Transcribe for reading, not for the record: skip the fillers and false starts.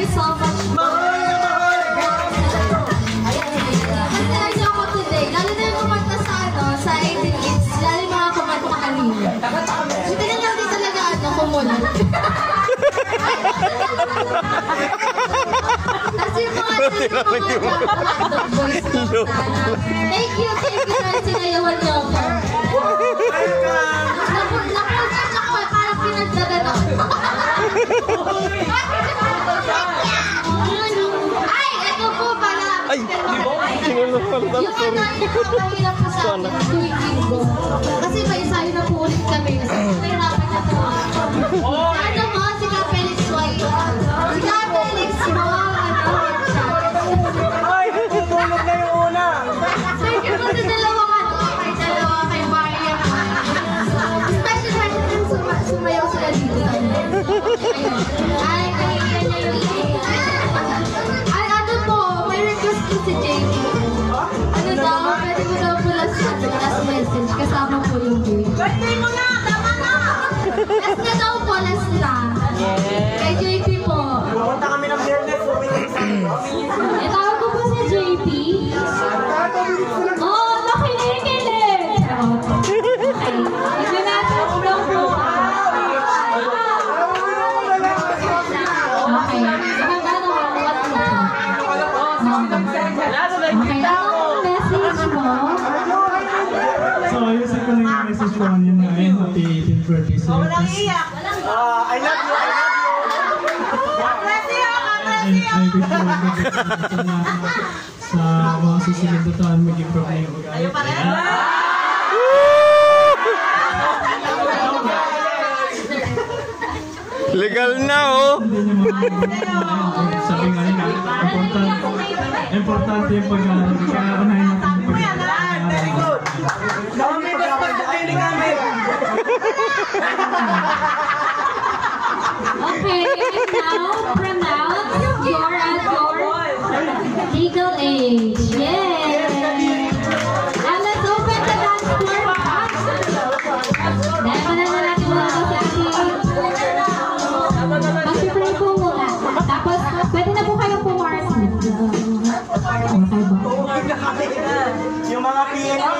you so much. Kasi ako today, lalo na yung kumanta sa sa 18 Kids, lalo yung mga kumanta na kanina. So, tinanong din talaga kumulat. Kasi yung mga thank you guys, sinayawan niyo ako. Napunod ako, parang pinagdagan ako. Ay, ito po pala. Ay, yung nakakahirap po sa akin tuwing linggo. Kasi may isayo na po ulit kami. Kasi nahirapan na po. Ano mo, si Kapelix White. Si Kapelix mo, ay, tutulog na yung una. Sige po sa dalawa kay Maria. Special sumayaw sila dito. Ay, ano po, may request po si JP. Ano daw, pwede mo daw po last message kasama po yung JP. Birthday mo na, tama na! Last na daw po, last na. Kay JP po. Pumunta kami ng Biyernes, humingi sa akin. Tawag ko po si JP. Oo, nakikinig! Okay, ito natin daw po. Okay, magkano what na? Okay, anong message mo? So, ayusin ko lang yung message ko kanina na ayun, happy 18th birthday sa'yo. Walang iyak. I love you, I love you. God bless you, God bless you. And I wish you sa mga susunod na taon mag-improve na yung ugali. legal na, oh. Sabi nga nila, importante yung pag-aaral. Kaya unahin natin yung pag-aaral. Very good. Dami ba sa pagdating kami? Okay, now pronounce your legal age. Yay! And let's open the dance floor. Dahil na natin muna sa ating mag-pray po muna. Tapos, pwede na po kayong pumarsin. Okay ba? Yung mga PNP.